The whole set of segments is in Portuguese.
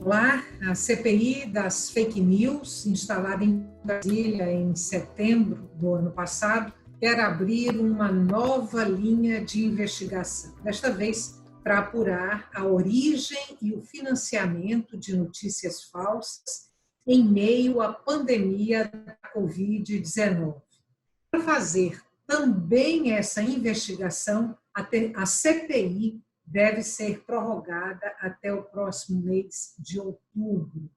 Olá, a CPI das fake news, instalada em Brasília em setembro do ano passado, quer abrir uma nova linha de investigação, desta vez para apurar a origem e o financiamento de notícias falsas em meio à pandemia da Covid-19. Para fazer também essa investigação, a CPI deve ser prorrogada até o próximo mês de outubro.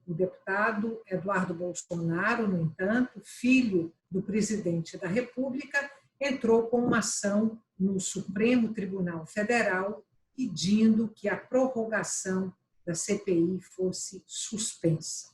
O deputado Eduardo Bolsonaro, no entanto, filho do presidente da República, entrou com uma ação no Supremo Tribunal Federal pedindo que a prorrogação da CPI fosse suspensa.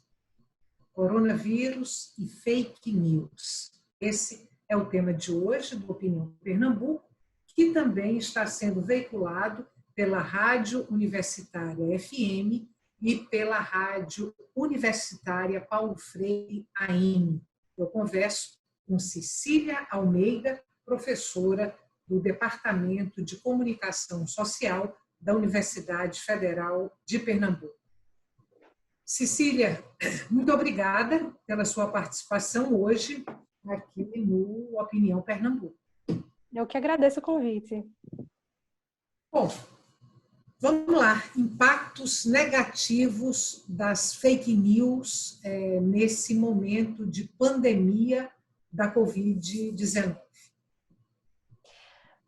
Coronavírus e fake news. Esse é o tema de hoje do Opinião Pernambuco, que também está sendo veiculado pela Rádio Universitária FM e pela Rádio Universitária Paulo Freire AM. Eu converso com Cecília Almeida, professora do Departamento de Comunicação Social da Universidade Federal de Pernambuco. Cecília, muito obrigada pela sua participação hoje aqui no Opinião Pernambuco. Eu que agradeço o convite. Bom, vamos lá. Impactos negativos das fake news nesse momento de pandemia da Covid-19.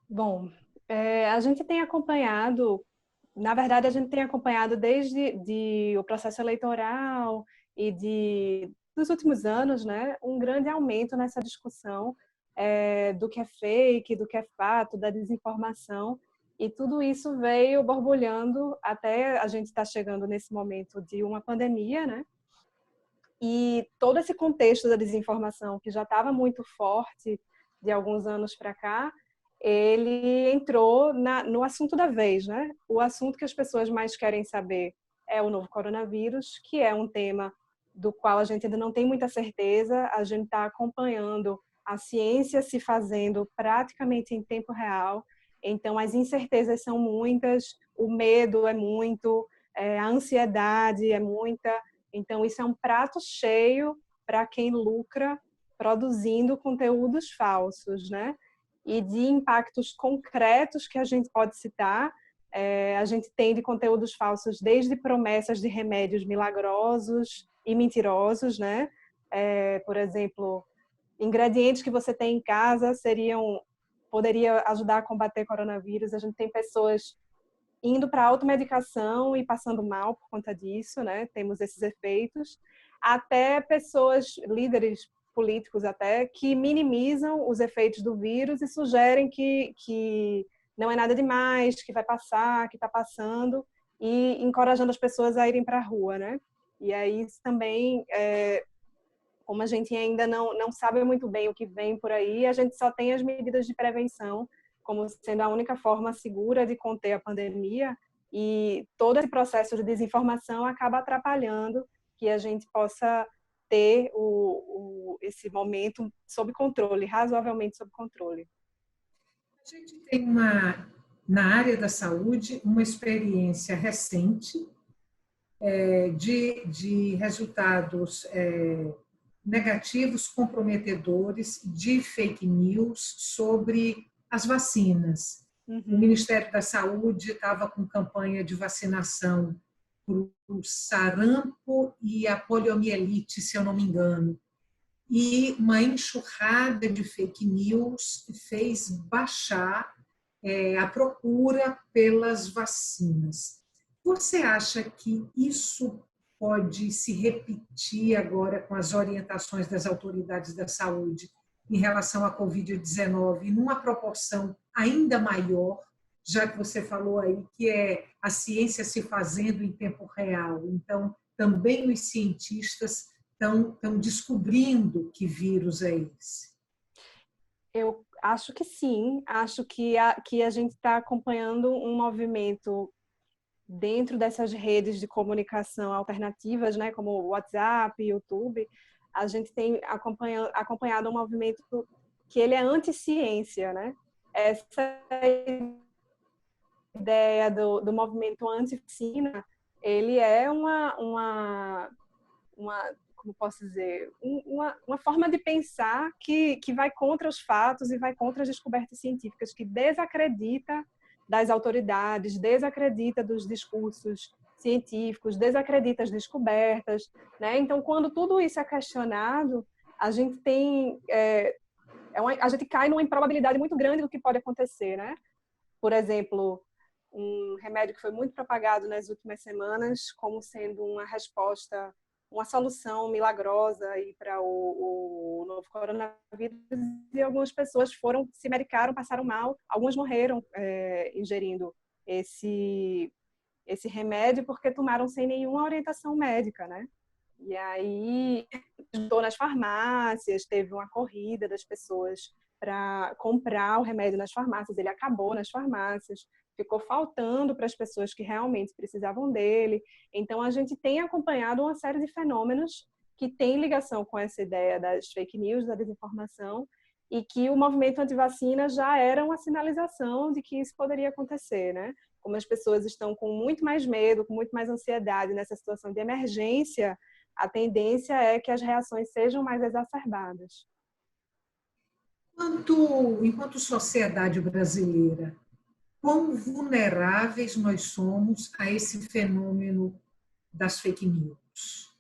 Bom, a gente tem acompanhado, na verdade, a gente tem acompanhado desde o processo eleitoral e dos últimos anos, né, um grande aumento nessa discussão do que é fake, do que é fato, da desinformação, e tudo isso veio borbulhando até a gente estar chegando nesse momento de uma pandemia, né? E todo esse contexto da desinformação, que já estava muito forte de alguns anos para cá, ele entrou no assunto da vez, né? O assunto que as pessoas mais querem saber é o novo coronavírus, que é um tema do qual a gente ainda não tem muita certeza, a gente está acompanhando a ciência se fazendo praticamente em tempo real, então as incertezas são muitas, o medo é muito, a ansiedade é muita, então isso é um prato cheio para quem lucra produzindo conteúdos falsos, né? E de impactos concretos que a gente pode citar, a gente tem de conteúdos falsos desde promessas de remédios milagrosos e mentirosos, né? Por exemplo, ingredientes que você tem em casa poderia ajudar a combater coronavírus. A gente tem pessoas indo para automedicação e passando mal por conta disso, né? Temos esses efeitos. Até pessoas, líderes políticos até, que minimizam os efeitos do vírus e sugerem que não é nada demais, que vai passar, que está passando, e encorajando as pessoas a irem para a rua, né? E aí também, como a gente ainda não sabe muito bem o que vem por aí, a gente só tem as medidas de prevenção como sendo a única forma segura de conter a pandemia, e todo esse processo de desinformação acaba atrapalhando que a gente possa ter esse momento sob controle, razoavelmente sob controle. A gente tem na área da saúde uma experiência recente de resultados negativos, comprometedores de fake news sobre as vacinas. Uhum. O Ministério da Saúde estava com campanha de vacinação para o sarampo e a poliomielite, se eu não me engano. E uma enxurrada de fake news fez baixar a procura pelas vacinas. Você acha que isso pode se repetir agora com as orientações das autoridades da saúde em relação à Covid-19 numa proporção ainda maior, já que você falou aí que é a ciência se fazendo em tempo real? Então, também os cientistas estão descobrindo que vírus é esse. Eu acho que sim, acho que a gente está acompanhando um movimento dentro dessas redes de comunicação alternativas, né, como o WhatsApp, YouTube. A gente tem acompanhado um movimento que ele é anti-ciência, né? Essa ideia do movimento anti-vacina ele é como posso dizer, uma forma de pensar que vai contra os fatos e vai contra as descobertas científicas, que desacredita das autoridades, desacredita dos discursos científicos, desacredita as descobertas, né? Então, quando tudo isso é questionado, a gente tem a gente cai numa improbabilidade muito grande do que pode acontecer, né? Por exemplo, um remédio que foi muito propagado nas últimas semanas como sendo uma resposta, uma solução milagrosa aí para o novo coronavírus, e algumas pessoas se medicaram, passaram mal, algumas morreram ingerindo esse remédio porque tomaram sem nenhuma orientação médica, né? E aí, estou nas farmácias, teve uma corrida das pessoas para comprar o remédio nas farmácias, ele acabou nas farmácias, ficou faltando para as pessoas que realmente precisavam dele. Então, a gente tem acompanhado uma série de fenômenos que têm ligação com essa ideia das fake news, da desinformação, e que o movimento antivacina já era uma sinalização de que isso poderia acontecer, né? Como as pessoas estão com muito mais medo, com muito mais ansiedade nessa situação de emergência, a tendência é que as reações sejam mais exacerbadas. Enquanto sociedade brasileira, quão vulneráveis nós somos a esse fenômeno das fake news?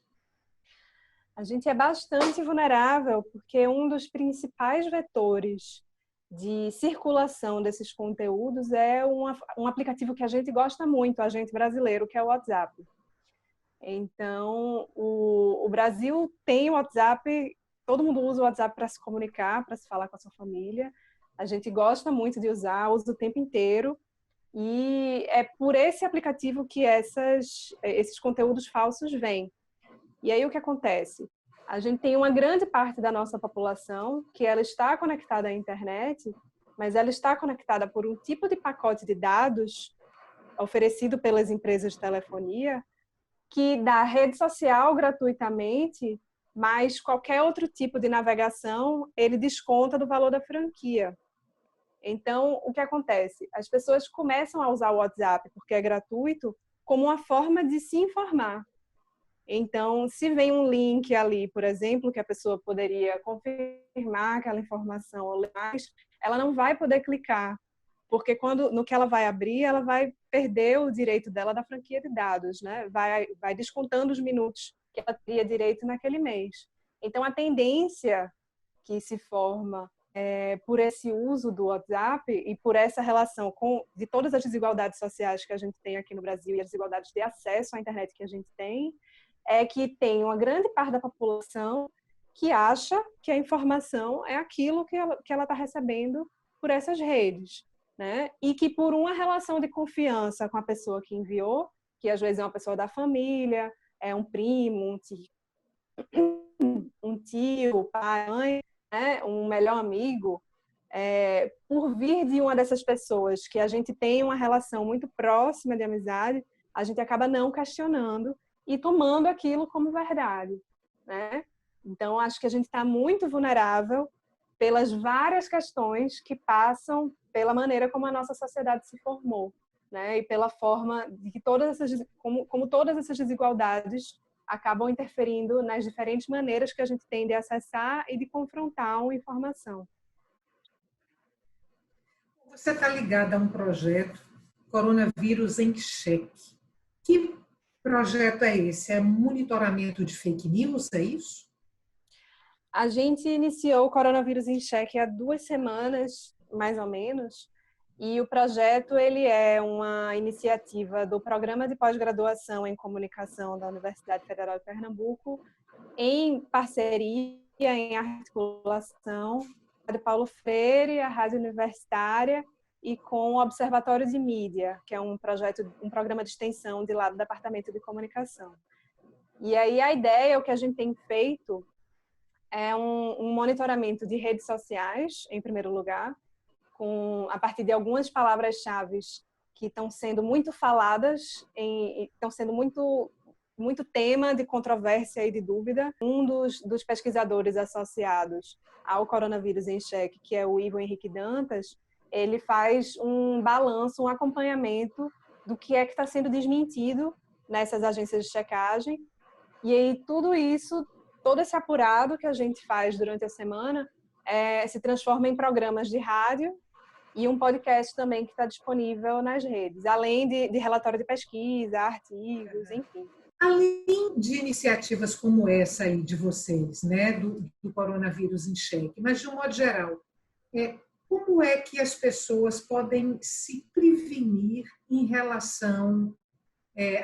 A gente é bastante vulnerável porque um dos principais vetores de circulação desses conteúdos é um aplicativo que a gente gosta muito, a gente brasileiro, que é o WhatsApp. Então, o Brasil tem o WhatsApp, todo mundo usa o WhatsApp para se comunicar, para se falar com a sua família. A gente gosta muito de usar, usa o tempo inteiro. E é por esse aplicativo que esses conteúdos falsos vêm. E aí o que acontece? A gente tem uma grande parte da nossa população que ela está conectada à internet, mas ela está conectada por um tipo de pacote de dados oferecido pelas empresas de telefonia, que dá rede social gratuitamente, mas qualquer outro tipo de navegação, ele desconta do valor da franquia. Então, o que acontece? As pessoas começam a usar o WhatsApp, porque é gratuito, como uma forma de se informar. Então, se vem um link ali, por exemplo, que a pessoa poderia confirmar aquela informação ou mais, ela não vai poder clicar, porque no que ela vai abrir, ela vai perder o direito dela da franquia de dados, né? Vai descontando os minutos que ela teria direito naquele mês. Então, a tendência que se forma por esse uso do WhatsApp e por essa relação de todas as desigualdades sociais que a gente tem aqui no Brasil e as desigualdades de acesso à internet que a gente tem, é que tem uma grande parte da população que acha que a informação é aquilo que ela está recebendo por essas redes, né? E que por uma relação de confiança com a pessoa que enviou, que às vezes é uma pessoa da família, é um primo, um tio, pai, mãe, né? Um melhor amigo, por vir de uma dessas pessoas que a gente tem uma relação muito próxima de amizade, a gente acaba não questionando e tomando aquilo como verdade, né? Então, acho que a gente está muito vulnerável pelas várias questões que passam pela maneira como a nossa sociedade se formou, né? E pela forma de que como todas essas desigualdades acabam interferindo nas diferentes maneiras que a gente tem de acessar e de confrontar uma informação. Você está ligada a um projeto Coronavírus em Xeque. Que projeto é esse? É monitoramento de fake news, é isso? A gente iniciou o Coronavírus em Xeque há 2 semanas, mais ou menos, e o projeto ele é uma iniciativa do Programa de Pós-Graduação em Comunicação da Universidade Federal de Pernambuco, em parceria, em articulação com a Paulo Freire, a Rádio Universitária, e com o Observatório de Mídia, que é um programa de extensão de lá do Departamento de Comunicação. E aí a ideia, o que a gente tem feito, é um monitoramento de redes sociais, em primeiro lugar, a partir de algumas palavras-chave que estão sendo muito faladas, estão sendo muito tema de controvérsia e de dúvida. Um dos pesquisadores associados ao Coronavírus em Xeque, que é o Igor Henrique Dantas, ele faz um balanço, um acompanhamento do que é que está sendo desmentido nessas agências de checagem. E aí tudo isso, todo esse apurado que a gente faz durante a semana se transforma em programas de rádio e um podcast também que está disponível nas redes, além de relatório de pesquisa, artigos, enfim. Além de iniciativas como essa aí de vocês, né, do coronavírus em xeque, mas de um modo geral, como é que as pessoas podem se prevenir em relação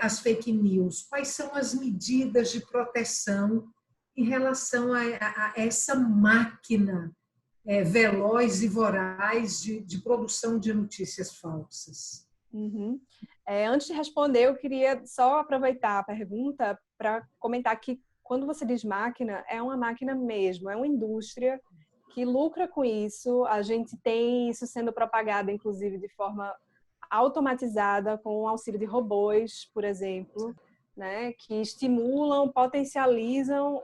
às fake news? Quais são as medidas de proteção em relação a essa máquina veloz e voraz de produção de notícias falsas? Uhum. Antes de responder, eu queria só aproveitar a pergunta para comentar que quando você diz máquina, é uma máquina mesmo, é uma indústria que lucra com isso. A gente tem isso sendo propagado, inclusive, de forma automatizada, com o auxílio de robôs, por exemplo, né, que estimulam, potencializam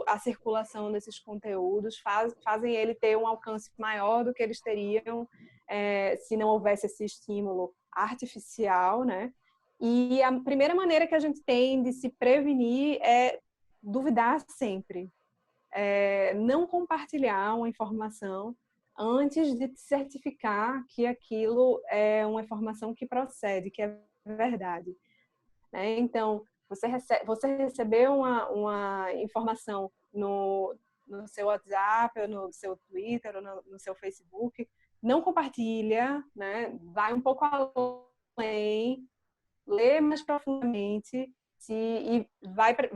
a circulação desses conteúdos, fazem ele ter um alcance maior do que eles teriam se não houvesse esse estímulo artificial, né? E a primeira maneira que a gente tem de se prevenir é duvidar sempre, não compartilhar uma informação antes de certificar que aquilo é uma informação que procede, que é verdade. Então, você recebeu uma informação no seu WhatsApp, ou no seu Twitter, ou no seu Facebook, não compartilha, né? Vai um pouco além, lê mais profundamente e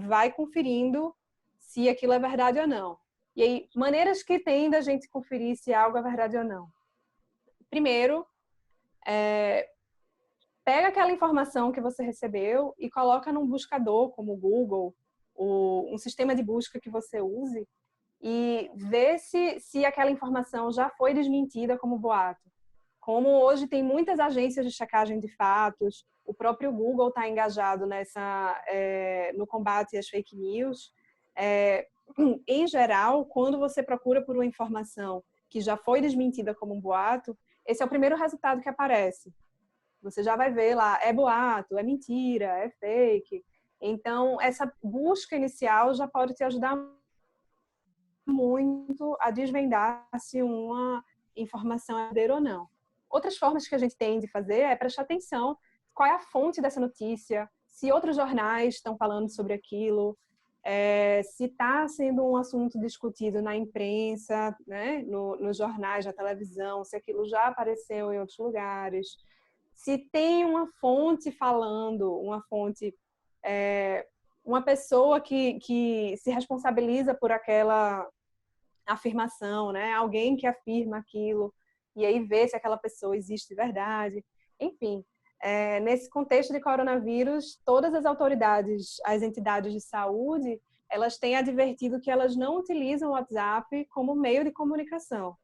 vai conferindo se aquilo é verdade ou não. E aí, maneiras que tem da gente conferir se algo é verdade ou não. Primeiro, pega aquela informação que você recebeu e coloca num buscador como o Google, um sistema de busca que você use, e vê se aquela informação já foi desmentida como boato. Como hoje tem muitas agências de checagem de fatos, o próprio Google está engajado no combate às fake news. Em geral, quando você procura por uma informação que já foi desmentida como um boato, esse é o primeiro resultado que aparece. Você já vai ver lá, é boato, é mentira, é fake. Então, essa busca inicial já pode te ajudar muito a desvendar se uma informação é verdadeira ou não. Outras formas que a gente tem de fazer é prestar atenção qual é a fonte dessa notícia, se outros jornais estão falando sobre aquilo, se está sendo um assunto discutido na imprensa, né, nos jornais, na televisão, se aquilo já apareceu em outros lugares, se tem uma fonte falando, uma pessoa que se responsabiliza por aquela afirmação, né? Alguém que afirma aquilo, e aí vê se aquela pessoa existe de verdade. Enfim, nesse contexto de coronavírus, todas as autoridades, as entidades de saúde, elas têm advertido que elas não utilizam o WhatsApp como meio de comunicação.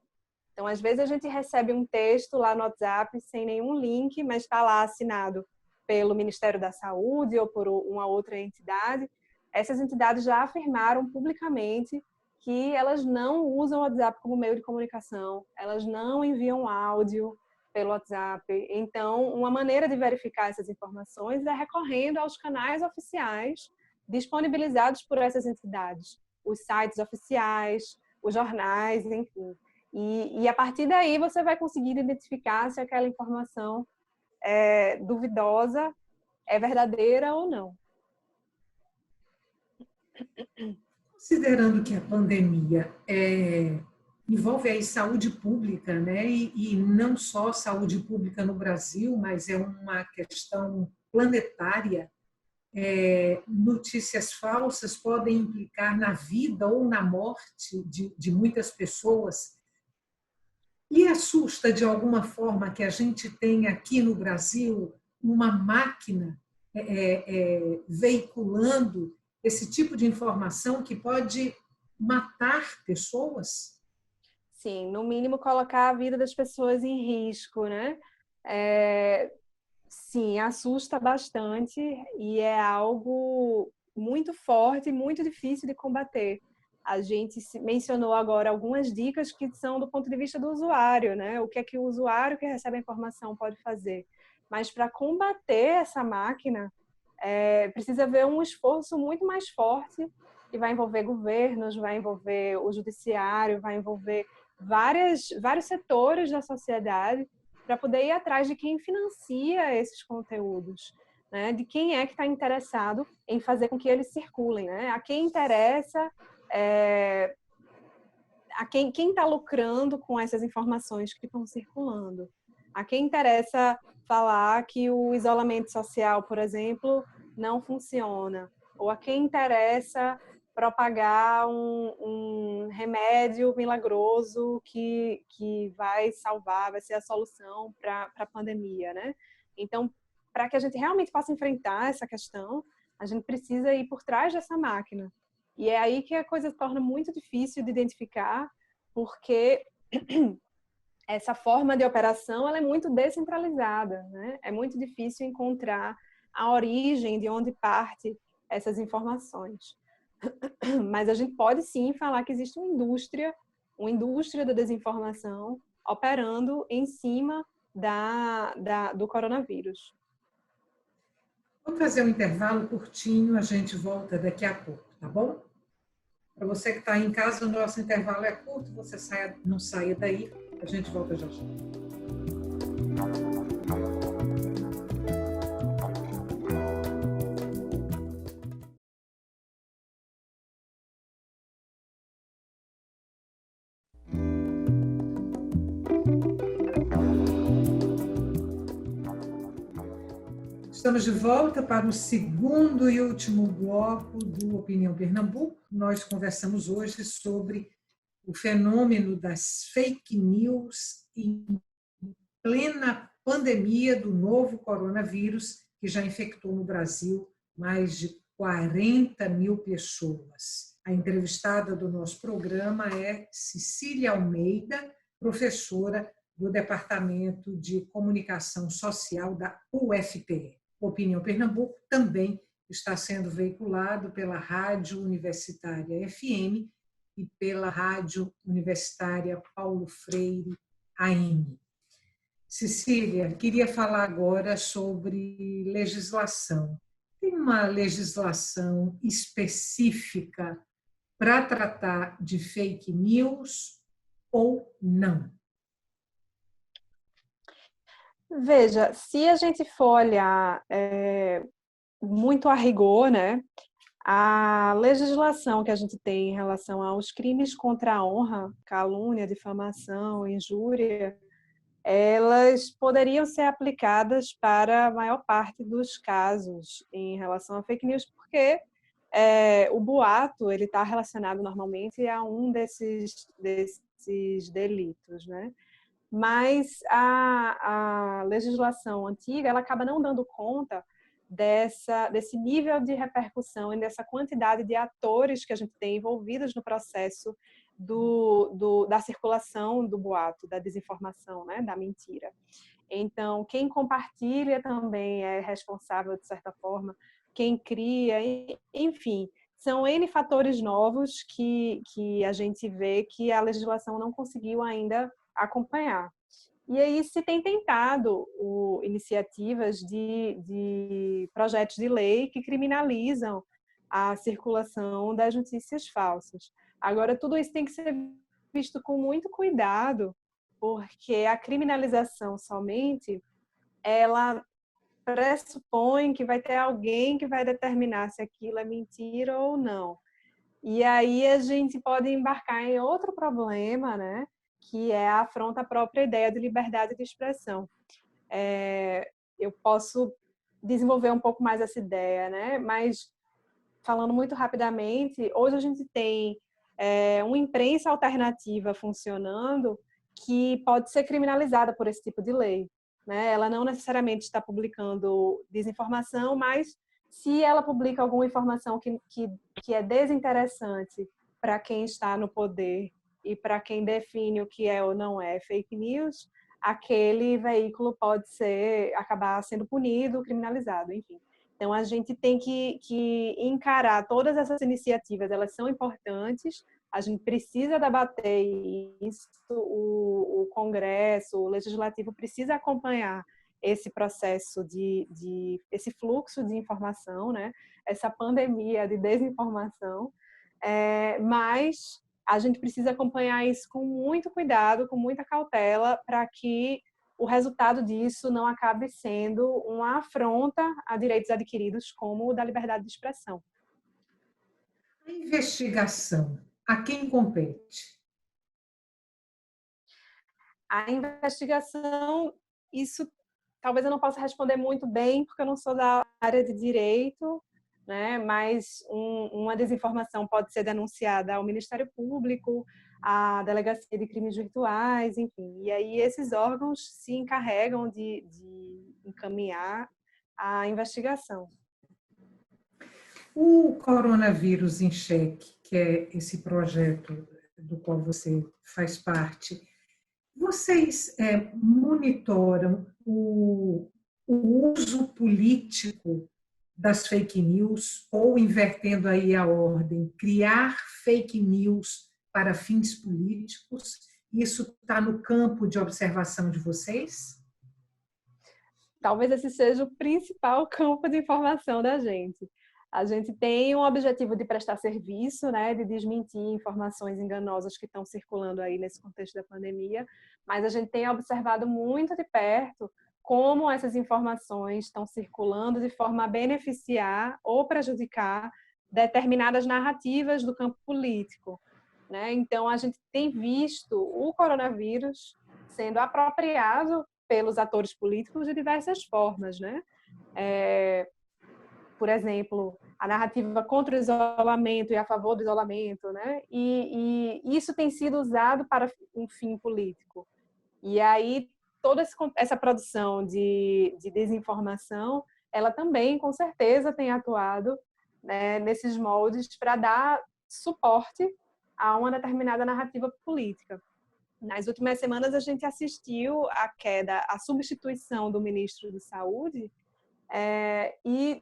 Então, às vezes a gente recebe um texto lá no WhatsApp sem nenhum link, mas está lá assinado pelo Ministério da Saúde ou por uma outra entidade. Essas entidades já afirmaram publicamente que elas não usam o WhatsApp como meio de comunicação, elas não enviam áudio pelo WhatsApp. Então, uma maneira de verificar essas informações é recorrendo aos canais oficiais disponibilizados por essas entidades, os sites oficiais, os jornais, enfim. E a partir daí você vai conseguir identificar se aquela informação duvidosa é verdadeira ou não. Considerando que a pandemia envolve aí saúde pública, né? E não só saúde pública no Brasil, mas é uma questão planetária, notícias falsas podem implicar na vida ou na morte de muitas pessoas. E assusta de alguma forma que a gente tem aqui no Brasil uma máquina veiculando esse tipo de informação que pode matar pessoas? Sim, no mínimo colocar a vida das pessoas em risco, né? Sim, assusta bastante e é algo muito forte e muito difícil de combater. A gente mencionou agora algumas dicas que são do ponto de vista do usuário, né? O que é que o usuário que recebe a informação pode fazer. Mas para combater essa máquina, precisa haver um esforço muito mais forte que vai envolver governos, vai envolver o judiciário, vai envolver vários setores da sociedade para poder ir atrás de quem financia esses conteúdos, né? De quem é que está interessado em fazer com que eles circulem, né? A quem interessa, a quem está lucrando com essas informações que estão circulando. A quem interessa falar que o isolamento social, por exemplo, não funciona. Ou a quem interessa propagar um remédio milagroso que vai salvar, vai ser a solução para a pandemia, né? Então, para que a gente realmente possa enfrentar essa questão, a gente precisa ir por trás dessa máquina. E é aí que a coisa se torna muito difícil de identificar, porque essa forma de operação ela é muito descentralizada, né? É muito difícil encontrar a origem de onde parte essas informações. Mas a gente pode sim falar que existe uma indústria da desinformação operando em cima do coronavírus. Vamos fazer um intervalo curtinho, a gente volta daqui a pouco, tá bom? Para você que está aí em casa, o nosso intervalo é curto, você não saia daí, a gente volta já já. Estamos de volta para o segundo e último bloco do Opinião Pernambuco. Nós conversamos hoje sobre o fenômeno das fake news em plena pandemia do novo coronavírus, que já infectou no Brasil mais de 40 mil pessoas. A entrevistada do nosso programa é Cecília Almeida, professora do Departamento de Comunicação Social da UFPE. Opinião Pernambuco também está sendo veiculado pela Rádio Universitária FM e pela Rádio Universitária Paulo Freire AM. Cecília, queria falar agora sobre legislação. Tem uma legislação específica para tratar de fake news ou não? Veja, se a gente for olhar muito a rigor, né, a legislação que a gente tem em relação aos crimes contra a honra, calúnia, difamação, injúria, elas poderiam ser aplicadas para a maior parte dos casos em relação a fake news, porque o boato ele está relacionado normalmente a um desses delitos, né? Mas a legislação antiga ela acaba não dando conta desse nível de repercussão e dessa quantidade de atores que a gente tem envolvidos no processo da circulação do boato, da desinformação, né, da mentira. Então, quem compartilha também é responsável, de certa forma, quem cria, enfim, são N fatores novos que a gente vê que a legislação não conseguiu ainda acompanhar. E aí se tem tentado iniciativas de projetos de lei que criminalizam a circulação das notícias falsas. Agora, tudo isso tem que ser visto com muito cuidado, porque a criminalização somente, ela pressupõe que vai ter alguém que vai determinar se aquilo é mentira ou não. E aí a gente pode embarcar em outro problema, né? Que é a afronta à própria ideia de liberdade de expressão. Eu posso desenvolver um pouco mais essa ideia, né? Mas, falando muito rapidamente, hoje a gente tem uma imprensa alternativa funcionando que pode ser criminalizada por esse tipo de lei, né? Ela não necessariamente está publicando desinformação, mas se ela publica alguma informação que é desinteressante para quem está no poder e para quem define o que é ou não é fake news, aquele veículo pode acabar sendo punido, criminalizado, enfim. Então, a gente tem que encarar todas essas iniciativas, elas são importantes, a gente precisa debater isso, o Congresso, o Legislativo precisa acompanhar esse processo esse fluxo de informação, né? Essa pandemia de desinformação, mas a gente precisa acompanhar isso com muito cuidado, com muita cautela, para que o resultado disso não acabe sendo uma afronta a direitos adquiridos, como o da liberdade de expressão. A investigação, a quem compete? A investigação, isso talvez eu não possa responder muito bem, porque eu não sou da área de direito, né? Mas uma desinformação pode ser denunciada ao Ministério Público, à Delegacia de Crimes Virtuais, enfim. E aí esses órgãos se encarregam de encaminhar a investigação. O Coronavírus em Cheque, que é esse projeto do qual você faz parte, vocês monitoram o uso político das fake news, ou, invertendo aí a ordem, criar fake news para fins políticos? Isso está no campo de observação de vocês? Talvez esse seja o principal campo de informação da gente. A gente tem um objetivo de prestar serviço, né, de desmentir informações enganosas que estão circulando aí nesse contexto da pandemia, mas a gente tem observado muito de perto como essas informações estão circulando de forma a beneficiar ou prejudicar determinadas narrativas do campo político, né? Então, a gente tem visto o coronavírus sendo apropriado pelos atores políticos de diversas formas, né? Por exemplo, a narrativa contra o isolamento e a favor do isolamento, né? E isso tem sido usado para um fim político. E aí toda essa produção de desinformação, ela também, com certeza, tem atuado, né, nesses moldes para dar suporte a uma determinada narrativa política. Nas últimas semanas, a gente assistiu à queda, à substituição do ministro de Saúde, e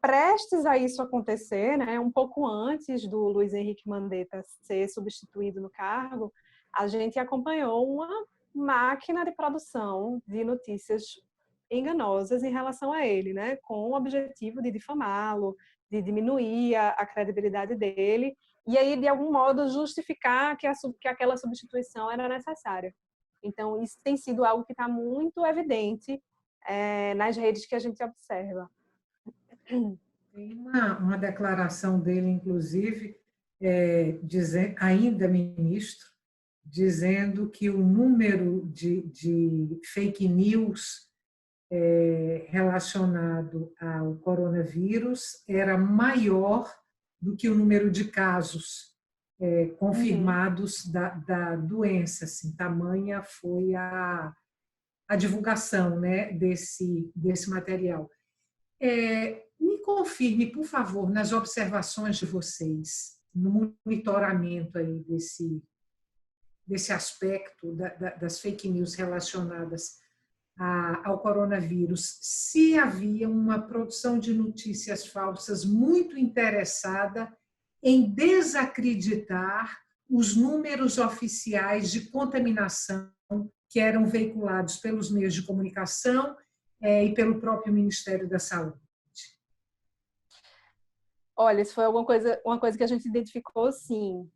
prestes a isso acontecer, né, um pouco antes do Luiz Henrique Mandetta ser substituído no cargo, a gente acompanhou uma máquina de produção de notícias enganosas em relação a ele, né, com o objetivo de difamá-lo, de diminuir a credibilidade dele e aí, de algum modo, justificar que aquela substituição era necessária. Então, isso tem sido algo que está muito evidente nas redes que a gente observa. Tem uma declaração dele, inclusive, ainda ministro, dizendo que o número de fake news relacionado ao coronavírus era maior do que o número de casos confirmados da doença. Assim, tamanha foi a divulgação, né, desse material. Me confirme, por favor, nas observações de vocês, no monitoramento aí desse aspecto das fake news relacionadas ao coronavírus, se havia uma produção de notícias falsas muito interessada em desacreditar os números oficiais de contaminação que eram veiculados pelos meios de comunicação e pelo próprio Ministério da Saúde. Olha, isso foi uma coisa que a gente identificou, sim.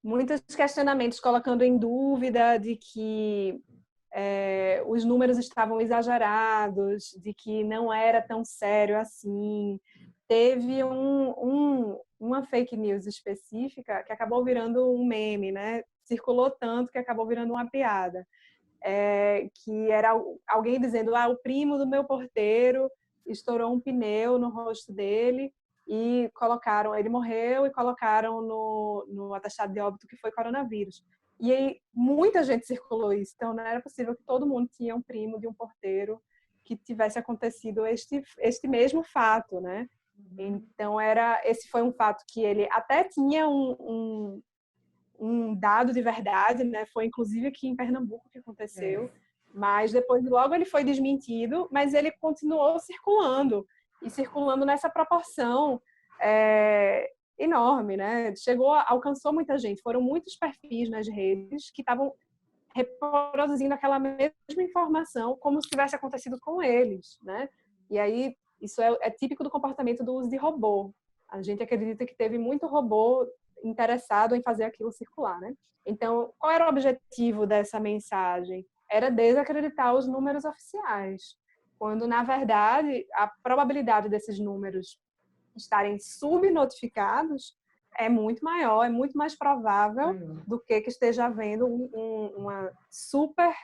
Muitos questionamentos colocando em dúvida de que os números estavam exagerados, de que não era tão sério assim. Teve uma fake news específica que acabou virando um meme, né? Circulou tanto que acabou virando uma piada. Que era alguém dizendo: o primo do meu porteiro estourou um pneu no rosto dele e ele morreu e colocaram no atestado de óbito que foi coronavírus. E aí muita gente circulou isso, então não era possível que todo mundo tinha um primo de um porteiro que tivesse acontecido este mesmo fato, né? Então esse foi um fato que ele até tinha um dado de verdade, né? Foi inclusive aqui em Pernambuco que aconteceu, mas depois logo ele foi desmentido, mas ele continuou circulando e circulando nessa proporção enorme, né? Alcançou muita gente, foram muitos perfis nas redes que estavam reproduzindo aquela mesma informação como se tivesse acontecido com eles, né? E aí, isso é típico do comportamento do uso de robô. A gente acredita que teve muito robô interessado em fazer aquilo circular, né? Então, qual era o objetivo dessa mensagem? Era desacreditar os números oficiais, quando, na verdade, a probabilidade desses números estarem subnotificados é muito maior, é muito mais provável do que esteja havendo uma super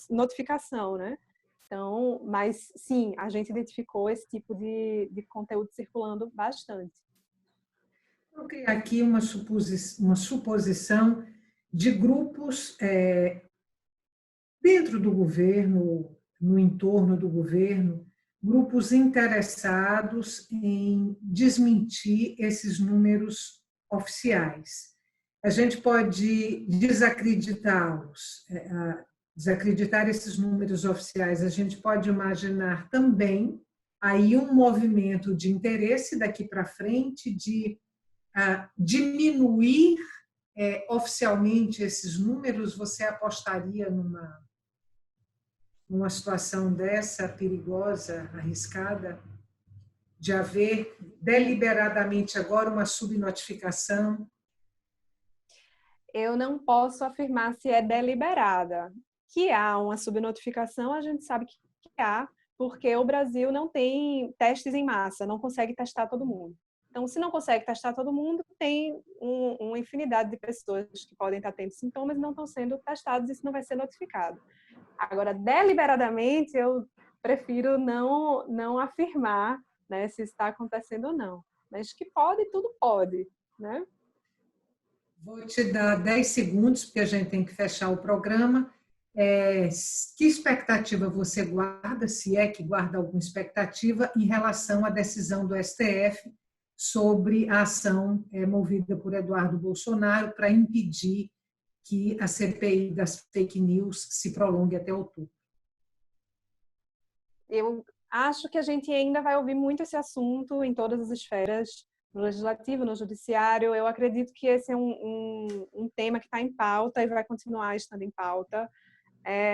notificação, né? Então, mas sim, a gente identificou esse tipo de conteúdo circulando bastante. Vou criar aqui uma suposição de grupos dentro do governo, no entorno do governo, grupos interessados em desmentir esses números oficiais. A gente pode desacreditá-los, desacreditar esses números oficiais. A gente pode imaginar também aí um movimento de interesse daqui para frente de diminuir oficialmente esses números. Você apostaria numa situação dessa perigosa, arriscada, de haver deliberadamente agora uma subnotificação? Eu não posso afirmar se é deliberada. Que há uma subnotificação, a gente sabe que há, porque o Brasil não tem testes em massa, não consegue testar todo mundo. Então, se não consegue testar todo mundo, tem uma infinidade de pessoas que podem estar tendo sintomas e não estão sendo testados, e isso não vai ser notificado. Agora, deliberadamente, eu prefiro não afirmar, né, se está acontecendo ou não. Mas que pode, tudo pode, né? Vou te dar 10 segundos, porque a gente tem que fechar o programa. Que expectativa você guarda, se é que guarda alguma expectativa, em relação à decisão do STF sobre a ação movida por Eduardo Bolsonaro para impedir que a CPI das fake news se prolongue até outubro? Eu acho que a gente ainda vai ouvir muito esse assunto em todas as esferas, no legislativo, no judiciário. Eu acredito que esse é um tema que está em pauta e vai continuar estando em pauta,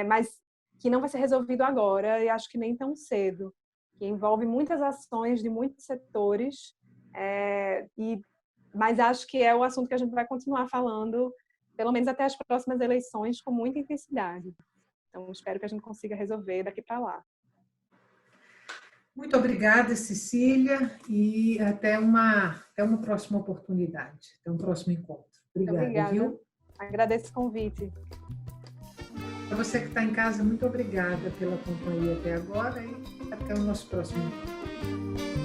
mas que não vai ser resolvido agora, e acho que nem tão cedo, que envolve muitas ações de muitos setores, mas acho que é o assunto que a gente vai continuar falando, pelo menos até as próximas eleições, com muita intensidade. Então, espero que a gente consiga resolver daqui para lá. Muito obrigada, Cecília, e até uma próxima oportunidade, até um próximo encontro. Obrigada, viu? Agradeço o convite. Para você que está em casa, muito obrigada pela companhia até agora e até o nosso próximo encontro.